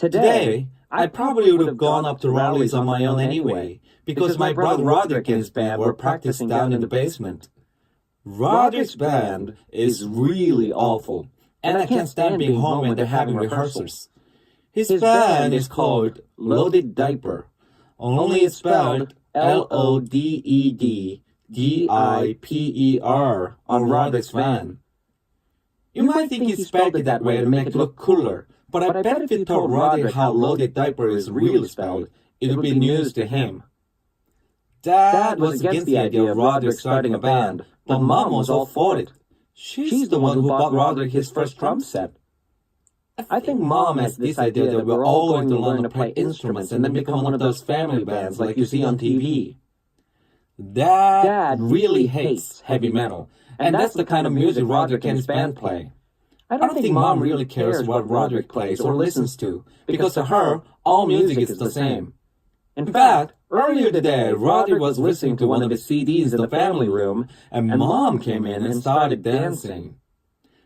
Today, I probably would have gone up to rallies on my own anyway, because my brother Roderick and his band were practicing down in the basement. Roderick's band is really awful, and I can't stand being home when they're having rehearsals. His band is called Loaded Diaper, only it's spelled L-O-D-E-D-D-I-P-E-R on Roderick's van. You might think he spelled it that way to make it look cooler, but I bet if you told Roderick how Loaded Diaper is really spelled, it would be news to him. Dad was against the idea of Roderick starting a band, but Mom was all for it. She's the one who bought Roderick his first drum set. I think Mom has this idea that we're all going to learn to play instruments and then become one of those family bands like you see on TV. Dad really hates heavy metal, and that's the kind of music Roderick and his band play. I don't think Mom really cares what Roderick plays or listens to, because to her, all music is the same. In fact, earlier today, Roderick was listening to one of his CDs in the family room, and Mom came in and started dancing.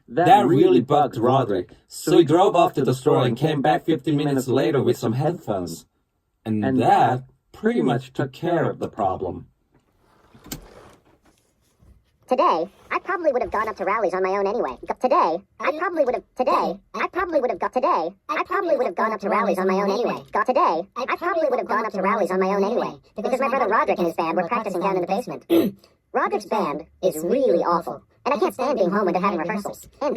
That really bugged Roderick, so he drove off to the store and came back 15 minutes later with some headphones. And that pretty much took care of the problem. Today, I probably would have gone up to rallies on my own anyway. Today, I probably would have gone up to rallies on my own anyway. Today, I probably would have gone up to rallies on my own anyway, because my brother Roderick and his band were practicing down in the basement. Roderick's band is really awful, and I can't stand being home when they're having rehearsals. And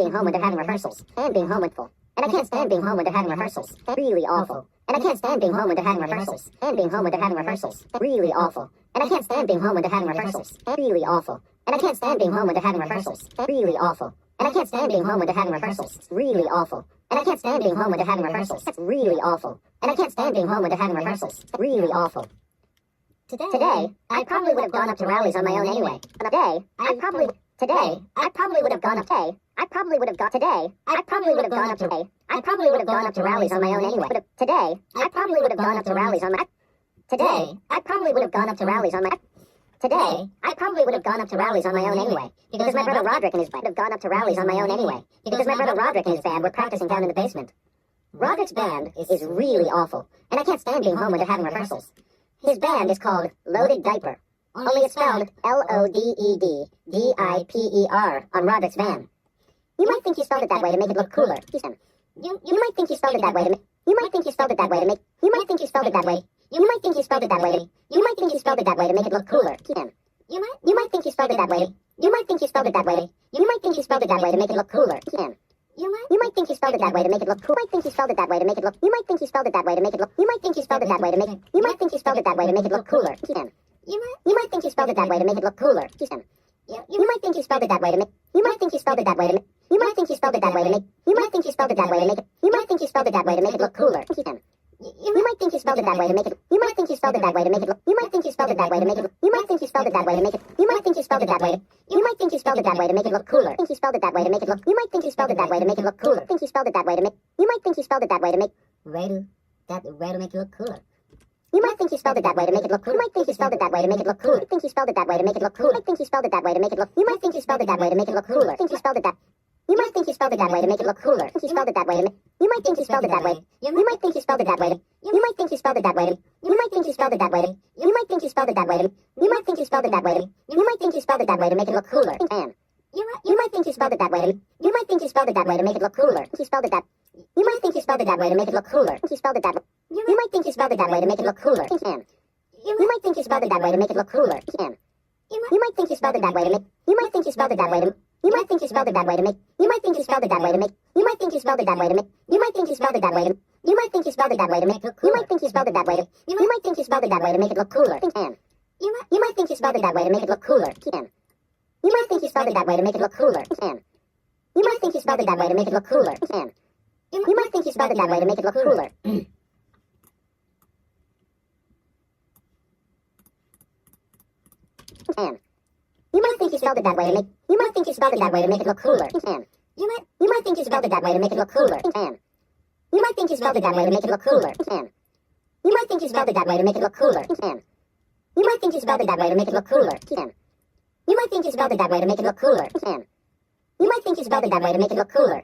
I can't stand being home when they're having rehearsals. Really awful. And I can't stand being home when they're having rehearsals. Really awful. And I can't stand being home when they're having rehearsals. Really awful. And I can't stand being home when they're having rehearsals. Really awful. And I can't stand being home when they're having rehearsals. Really awful. And I can't stand being home when they're having rehearsals. Really awful. And I can't stand being home when they're having rehearsals. Really awful. Today, I probably would have gone up to rallies on my own anyway. Today, I probably would have gone up to rallies on my own anyway. Today, I probably would have gone up to rallies on my own anyway, because my brother Roderick and his band have gone up to rallies on my own anyway, because my brother Roderick and his band were practicing down in the basement. Roderick's band is really awful, and I can't stand being home when they're having rehearsals. His band is called Loaded Diaper, only it's spelled L-O-D-E-D-D-I-P-E-R on Roderick's van. You might think he spelled it that way to make it look cooler. You might think he spelled it that way to make it look cooler. You might think he spelled it that way to make it look cooler. You might think he spelled it that way to make it look cool. You might think he spelled it that way to make it look cooler. You might think he spelled it that way to make it look cooler. You might think he spelled it that way to make it look cooler. You might think he spelled it that way to make it look cooler. You might think he spelled it that way to make it look cooler. You might think he spelled it that way to make it look cooler. You might think he spelled it that way to make it look cooler. You might think he spelled it that way to make it look cool. You might think he spelled it that way to make it look cool. You might think he spelled it that way to make it look cool. You might think he spelled it that way to make it look. You might think he spelled it that way to make it look cooler. You might think he spelled it that way to make it look cooler. You might think he spelled it that way. You might think he spelled it that way. You might think he spelled it that way. You might think he spelled it that way. You might think he spelled it that way. You might think he spelled it that way. You might think he spelled it that way to make it look cooler. You might think he spelled it that way. You might think he spelled it that way to make it look cooler. He spelled it that. You might think he spelled it that way to make it look cooler. He spelled it that. You might think he spelled it that way to make it look cooler. You might think he spelled it that way to make it look cooler. You might think he spelled it that way to make. You might think he spelled it that way to. You might think he spelled it that way to make. You might think he spelled it that way to make. You might think he spelled it that way to make. You might think he spelled it that way to. You might think he spelled it that way to make. You might think he spelled it that way to. You might think he spelled it that way to make it look cooler. You might think he spelled it that way to make it look cooler. You might think he spelled it that way to make it look cooler. You might think he spelled it that way to make it look cooler. You might think he spelled it that way to make it look cooler. You might think he spelled it that way to make. You might think he spelled it that way to make it look cooler. You might think he spelled it that way to make it look cooler. You might think he spelled it that way to make it look cooler. You might think he spelled it that way to make it look cooler. You might think he spelled it that way to make it look cooler. You might think he spelled it that way to make it look cooler. You might think he spelled it that way to make it look cooler.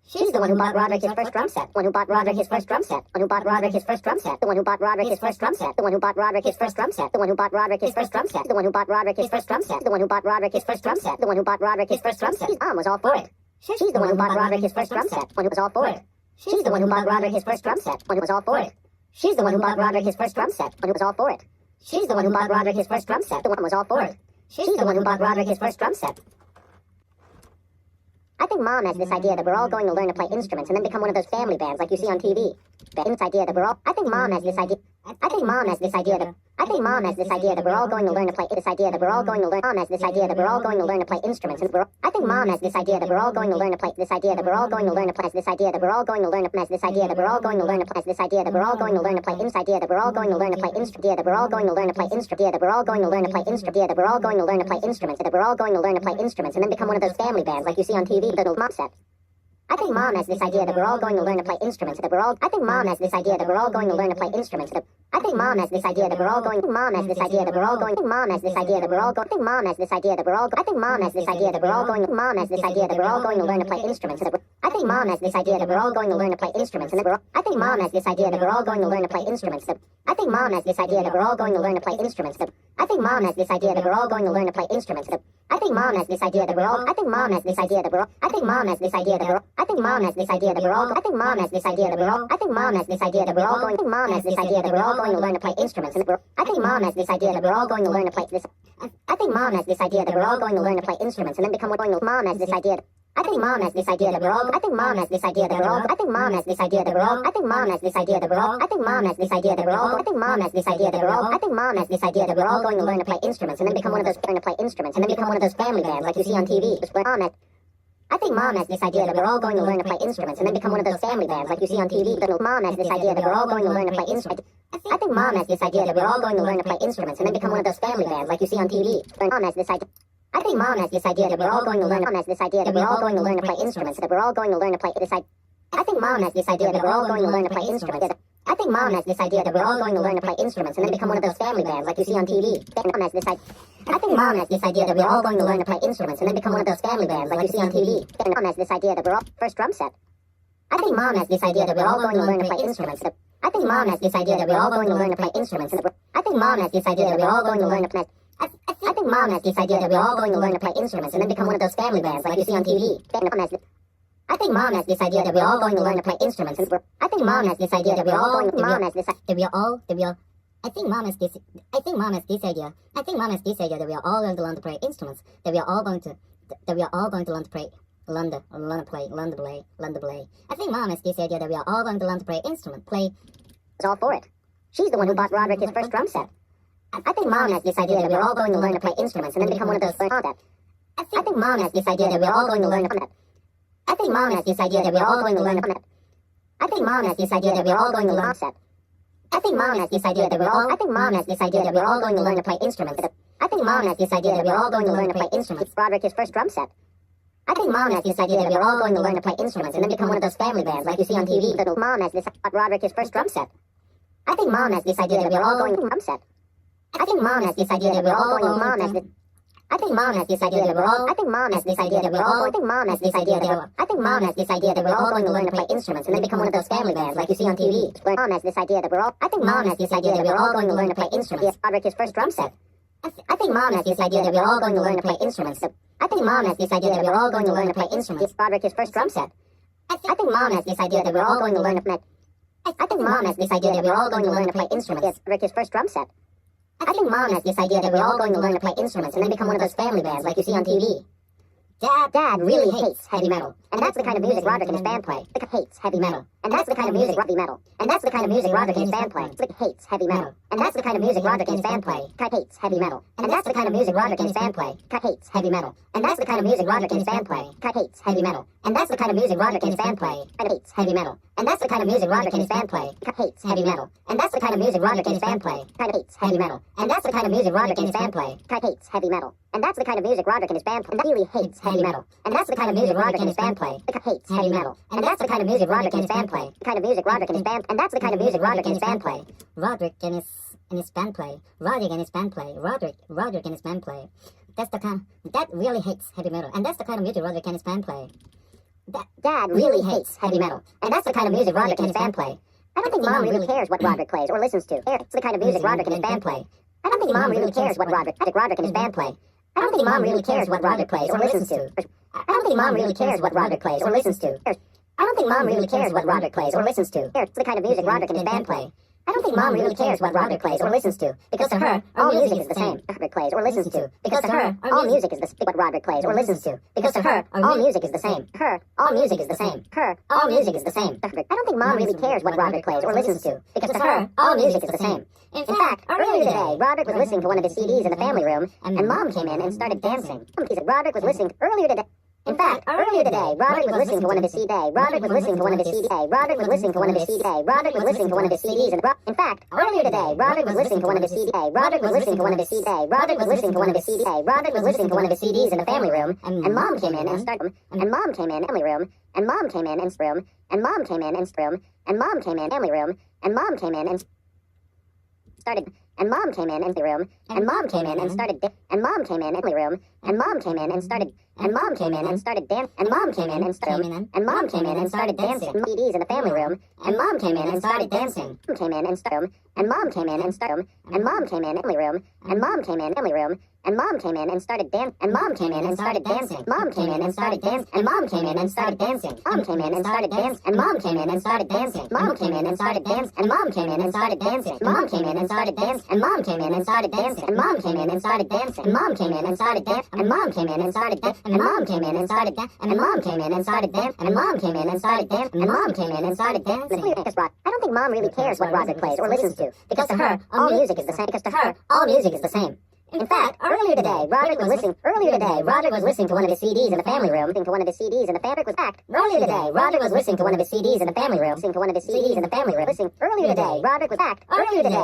She's the one who bought Roderick his first drum set. One who bought Roderick his first drum set. One who bought Roderick his first drum set. The one who bought Roderick his first drum set. The one who bought Roderick his first drum set. The one who bought Roderick his first drum set. The one who bought Roderick his first drum set. The one who bought Roderick his first drum set. The one who bought Roderick his first drum set. His mom was all for it. She's the one who bought Roderick his first drum set. One who was all for it. She's the one who bought Roderick his first drum set. One who was all for it. She's the one who bought Roderick his first drum set. One who was all for it. She's the one who bought Roderick his first drum set. The one who was all for it. She's the one who bought Roderick his first drum set. I think Mom has this idea that we're all going to learn to play instruments and then become one of those family bands like you see on TV. This idea that we're all. I think Mom has this idea. I think Mom has this idea that. I think Mom has this idea that we're all going to learn to play. This idea that we're all going to learn. Mom has this idea that we're all going to learn to play instruments and we're. I think Mom has this idea that we're all going to learn to play. This idea that we're all going to learn to play. This idea that we're all going to learn to play. This idea that we're all going to learn to play. This idea that we're all going to learn to play. This idea that we're all going to learn to play instrument. That we're all going to learn to play instrument. That we're all going to learn to play instrument. That we're all going to learn to play instruments. That we're all going to learn to play instruments and then become one of those family bands like you see on TV. That Mom said. I think Mom has this idea that we're all going to learn to play instruments. That we're all. I think Mom has this idea that we're all going to learn to play instruments. I think Mom has this idea that we're all going. Mom has this idea that we're all going. Mom has this idea that we're all going. I think Mom has this idea that we're all. I think Mom has this idea that we're all going. Mom has this idea that we're all going to learn to play instruments. I think Mom has this idea that we're all going to learn to play instruments. And I think Mom has this idea that we're all going to learn to play instruments. I think Mom has this idea that we're all going to learn to play instruments. I think Mom has this idea that we're all going to learn to play instruments. I think Mom has this idea that we're all. I think Mom has this idea that we're all. I think Mom has this idea that we're all. I think Mom has this idea that we're all. I think Mom has this idea that we're all. I think Mom has this idea that we're all going. I think Mom has this idea that we're all going to learn to play instruments. And I think Mom has this idea that we're all going to learn to play this. I think Mom has this idea that we're all going to learn to play instruments and then become what going to. Mom has this idea. I think Mom has this idea that we're all. I think Mom has this idea that we're all. I think Mom has this idea that we're all. I think Mom has this idea that we're all. I think Mom has this idea that we're all. I think Mom has this idea that we're all. I think Mom has this idea that we're all going to learn to play instruments and then become one of those learn to play instruments and then become one of those family bands like you see on TV. I think Mom has this idea that we're all going to learn to play instruments and then become one of those family bands like you see on TV. Mom has this idea that we're all going to learn to play instruments. I think Mom has this idea that we're all going to learn to play instruments and then become one of those family bands like you see on TV. Mom has this idea. I think Mom has this idea that we're all going to learn. Mom has this idea that we're all going to learn to play instruments. That we're all going to learn to play this. I think Mom has this idea that we're all going to learn to play instruments. I think Mom has this idea that we're all going to learn to play instruments and then become one of those family bands like you see on TV. Mom has this idea. I think Mom has this idea that we're all going to learn to play instruments and then become one of those family bands like you see on TV. Mom has this idea that we're all first drum set. I think Mom has this idea that we're all going to learn to play instruments. I think Mom has this idea that we're all going to learn to play instruments. I think Mom has this idea that we're all going to learn to play. I think Mom has this idea that we're all going to learn to play instruments and then become one of those family bands like you see on TV. I think Mom has this idea that we're all going to learn to play instruments. I think Mom has this idea that we're all going to. Mom has this. That we're all. I think Mom has this. I think Mom has this idea. I think Mom has this idea that we are all going to learn to play instruments. That we are all going to. That we are all going to learn to play. Learn to play. I think Mom has this idea that we are all going to learn to play instrument. Play. Is all for it. She's the one who bought Roderick his first drum set. I think Mom has this idea that we're all going to learn to play instruments and then become one of those. I think Mom has this idea that we're all going to learn to. I think Mom has this idea that we're all going to learn to. I think Mom has this idea that we're all going to learn to. I think Mom has this idea that we're all. I think Mom has this idea that we're all going to learn to play instruments. I think Mom has this idea that we're all going to learn to play instruments. Roderick his first drum set. I think Mom has this idea that we're all going to learn to play instruments and then become one of those family bands like you see on TV. Mom has this. Roderick his first drum set. I think Mom has this idea that we're all going to drum set. I think Mom has this idea that we're all going. Mom has this. I think Mom has this idea that we're all. I think Mom has this idea that we're all. I think Mom has this idea that. I think Mom has this idea that we're all going to learn to play instruments and then become one of those family bands like you see on TV. Mom has this idea that we're all. I think Mom has this idea that we're all going to learn to play instruments. Roderick his first drum set. I think Mom has this idea that we're all going to learn to play instruments. I think Mom has this idea that we're all going to learn to play instruments. Roderick his first drum set. I think Mom has this idea that we're all going to learn to play. I think Mom has this idea that we're all going to learn to play instruments. Roderick his first drum set. I think Mom has this idea that we're all going to learn to play instruments and then become one of those family bands like you see on TV. Dad really hates heavy metal, and that's the kind of music Roderick and his band play. Hates heavy metal, and that's the kind of music heavy metal, and that's the kind of music Roderick and his band play. Hates heavy metal, and that's the kind of music Roderick and his band play. Hates heavy metal, and that's the kind of music Roderick and his band play. Hates heavy metal, and that's the kind of music Roderick and his band play. Hates heavy metal, and that's the kind of music Roderick and his band play. Hates heavy metal, and that's the kind of music Roderick and his band play. Hates heavy metal, and that's the kind of music Roderick and his band play. Hates heavy metal, and that's the kind of music Roderick and his band play. Hates heavy metal, and that's the kind of music Roderick and his band play. Really hates heavy metal, and that's the kind of music Roderick and his band play. Hates heavy metal, and that's the kind of music Roderick and his band play. Kind of music Roderick and his band, and that's the kind of music Roderick and his band play. Roderick and his band play. Roderick and his band play. Roderick and his band play. That's the kind that really hates heavy metal, and that's the kind of music Roderick and his band play. Dad really hates heavy metal, and that's the kind of music Roderick and his band play. I don't think Mom really cares what Roderick plays or listens to. It's the kind of music Roderick and his band play. I don't think Mom really cares what Roderick and his band play. I don't think Mom really cares what Roderick plays or listens to. I don't think Mom really cares what Roderick plays or listens to. I don't think Mom really cares what Roderick plays or listens to. It's the kind of music Roderick and his band play. I don't think Mom really cares what Roderick plays or listens to, because to her, all music is the same. Roderick plays or listens to, because to her, all music is the same. What Roderick plays or listens to, because to her, all music is the same. Her, all music is the same. Her, all music is the same. I don't think Mom really cares what Roderick plays or listens to, because to her, all music is the same. In fact, earlier today, Roderick was listening to one of his CDs in the family room, and Mom came in and started dancing. He said Roderick was listening earlier today. In fact, earlier today, Roderick was listening to one of his CDs. Roderick was listening to one of his CDs. Roderick was listening to one of his CDs. Roderick was listening to one of his CDs. And in fact, earlier today, Roderick was listening to one of his CDs. Roderick was listening to one of his CDs. Roderick was listening to one of his CDs. Roderick was listening to one of his CDs in the family room. And Mom came in and started. And Mom came in family room. And Mom came in and room. And Mom came in and room. And Mom came in family room. And Mom came in and started. And Mom came in the room, and Mom came in and started, and Mom came in the room, and Mom came in and started, and Mom came in and started dancing, and Mom came in and started, and Mom came in and started dancing. CDs in the family room, and Mom came in and started dancing. Came in and started, and Mom came in and started, and Mom came in the room, and Mom came in the room, and Mom came in and started dancing, and Mom came in and started dancing. Mom came in and started dancing, and Mom came in and started dancing. Mom came in and started dancing, and Mom came in and started dancing. Mom came in and started dancing, and Mom came in and started dancing. Mom came in and started dancing, and Mom came in and started dancing. And Mom came in and started dancing, and Mom came in and started dancing, and Mom came in and started dancing, and Mom came in and started dancing, and Mom came in and started dancing, and Mom came in and started dancing, and Mom came in and started dancing. I don't think Mom really cares what Roderick plays or listens to, because to her, all music is the same. Because to her, all music is the same. In fact, earlier today, Roderick was listening to one of his CDs in the family room. Earlier today, Roderick was listening to one of his CDs in the family room. Earlier today,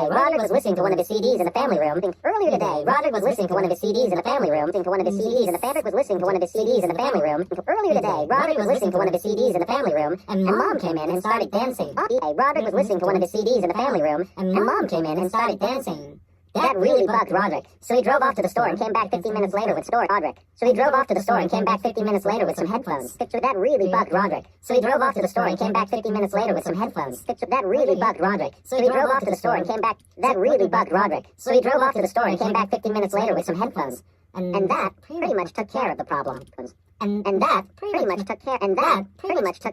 Roderick was listening to one of his CDs in the family room. Earlier today, Roderick was listening to one of his CDs in the family room. Earlier today, Roderick was listening to one of his CDs in the family room, and Mom came in and started dancing. Roderick was listening to one of his CDs in the family room, and Mom came in and started dancing. That really bugged Roderick, so he drove off to the store and came back 15 minutes later with some headphones. That really bugged Roderick, so he drove off to the store and came back 15 minutes later with some headphones. That really bugged Roderick, so he drove off to the store and came back. That really bugged Roderick, so he drove off to the store and came back 15 minutes later with some headphones. And that pretty much took care of the problem. And that pretty much took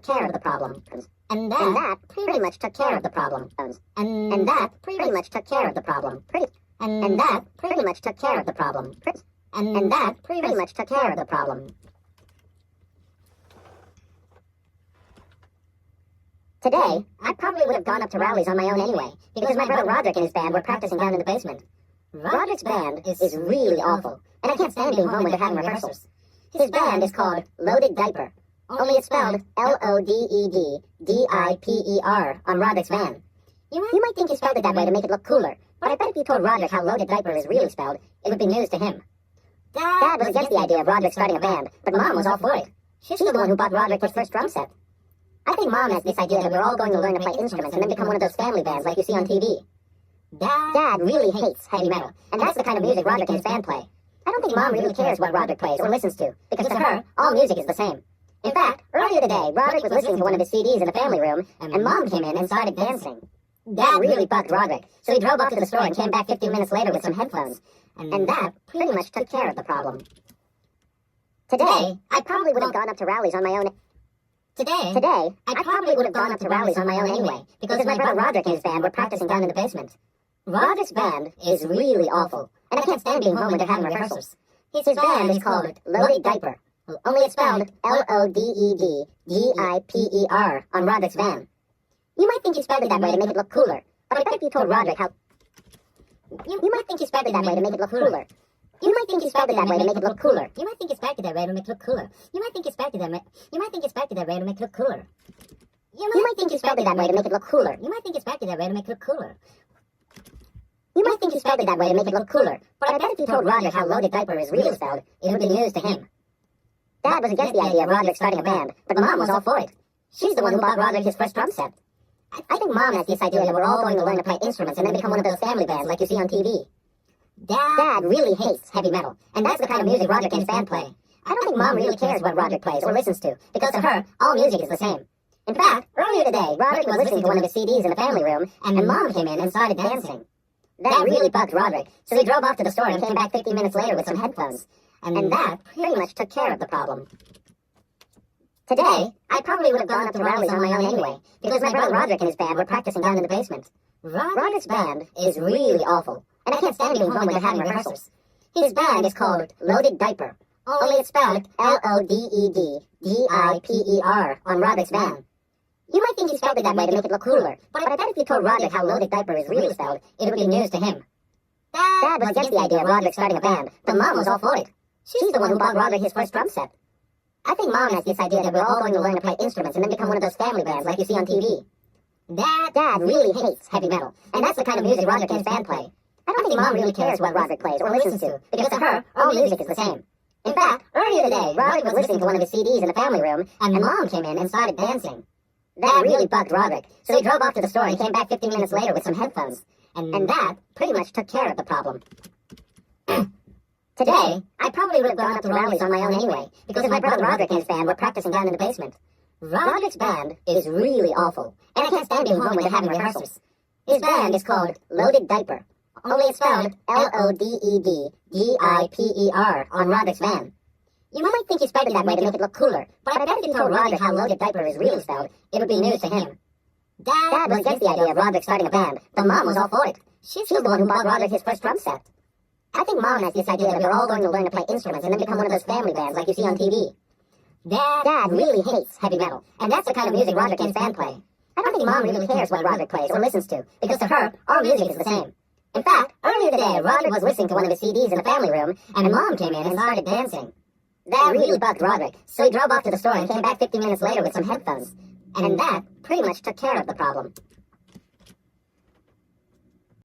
care of the problem. And that pretty much took care of the problem. And that pretty much took care of the problem. And that pretty much took care of the problem. And that pretty much took care of the problem. Today, I probably would have gone up to rallies on my own anyway, because my brother Roderick and his band were practicing down in the basement. Roderick's band is really awful, and I can't stand being home when they're having rehearsals. His band is called Loaded Diaper, only it's spelled L-O-D-E-D-D-I-P-E-R on Roderick's van. You might think he spelled it that way to make it look cooler, but I bet if you told Roderick how Loaded Diaper is really spelled, it would be news to him. Dad was against the idea of Roderick starting a band, but Mom was all for it. She's the one who bought Roderick his first drum set. I think Mom has this idea that we're all going to learn to play instruments and then become one of those family bands like you see on TV. Dad really hates heavy metal, and that's the kind of music Roderick and his band play. I don't think Mom really cares what Roderick plays or listens to, because to her, all music is the same. In fact, earlier today, Roderick was listening to one of his CDs in the family room, and Mom came in and started dancing. That really bugged Roderick, so he drove off to the store and came back 15 minutes later with some headphones. And that pretty much took care of the problem. Today, I probably would have gone up to rallies on my own. Today, I probably would have gone up to rallies on my own anyway, because my brother Roderick and his band were practicing down in the basement. Roderick's band is really awful, and I can't stand being home when they're having rehearsals. His band is called Loaded Diaper, only it's spelled L-O-D-E-D-D-I-P-E-R on Roderick's van. You might think he spelled it that way to make it look cooler, but I bet if you told Roderick how... You might think he spelled it that way to make it look cooler. You might think he spelled it that way to make it look cooler. You might think he spelled it that way to make it look cooler. You might think he spelled it that way to make it look cooler. You might think he spelled it that way to make it look cooler. You might think he spelled it that way to make it look cooler. You might think he spelled it that way to make it look cooler, but I bet if you told Roderick how Loaded Diaper is really spelled, it would be news to him. Dad was against the idea of Roderick starting a band, but Mom was all for it. She's the one who bought Roderick his first drum set. I think Mom has this idea that we're all going to learn to play instruments and then become one of those family bands like you see on TV. Dad really hates heavy metal, and that's the kind of music Roderick and his band play. I don't think Mom really cares what Roderick plays or listens to, because to her, all music is the same. In fact, earlier today, Roderick was listening to one of his CDs in the family room, and Mom came in and started dancing. That really bugged Roderick, so he drove off to the store and came back 15 minutes later with some headphones. And that pretty much took care of the problem. Today, I probably would have gone up to Rowley's on my own anyway, because my brother Roderick and his band were practicing down in the basement. Roderick's band is really awful, and I can't stand being home when they're having rehearsals. His band is called Loaded Diaper, only it's spelled L-O-D-E-D-D-I-P-E-R on Roderick's band. You might think he spelled it that way to make it look cooler, but I bet if you told Roderick how Loaded Diaper is really spelled, it would be news to him. Dad was against the idea of Roderick starting a band, but Mom was all for it. She's the one who bought Roderick his first drum set. I think Mom has this idea that we're all going to learn to play instruments and then become one of those family bands like you see on TV. Dad really hates heavy metal, and that's the kind of music Roderick and his band play. I don't think Mom really cares what Roderick plays or listens to, because to her, all music is the same. In fact, earlier today, Roderick was listening to one of his CDs in the family room, and Mom came in and started dancing. That really bugged Roderick, so he drove off to the store and came back 15 minutes later with some headphones. And that pretty much took care of the problem. Today, I probably would have gone up to Rowley's on my own anyway, because my brother Roderick and his band were practicing down in the basement. Roderick's band is really awful, and I can't stand being home when they're having rehearsals. His band is called Loaded Diaper, only it's spelled L-O-D-E-D-D-I-P-E-R on Roderick's band. You might think he spelled it that way to make it look cooler, but I bet if you told Roderick how Loaded Diaper is really spelled, it would be news to him. Dad was against the idea of Roderick starting a band, but Mom was all for it. She's the one who bought Roderick his first drum set. I think Mom has this idea that we're all going to learn to play instruments and then become one of those family bands like you see on TV. Dad really hates heavy metal, and that's the kind of music Roderick and his band play. I don't think Mom really cares what Roderick plays or listens to, because to her, all music is the same. In fact, earlier today, Roderick was listening to one of his CDs in the family room, and Mom came in and started dancing. That really bugged Roderick, so he drove off to the store and came back 15 minutes later with some headphones. And that pretty much took care of the problem.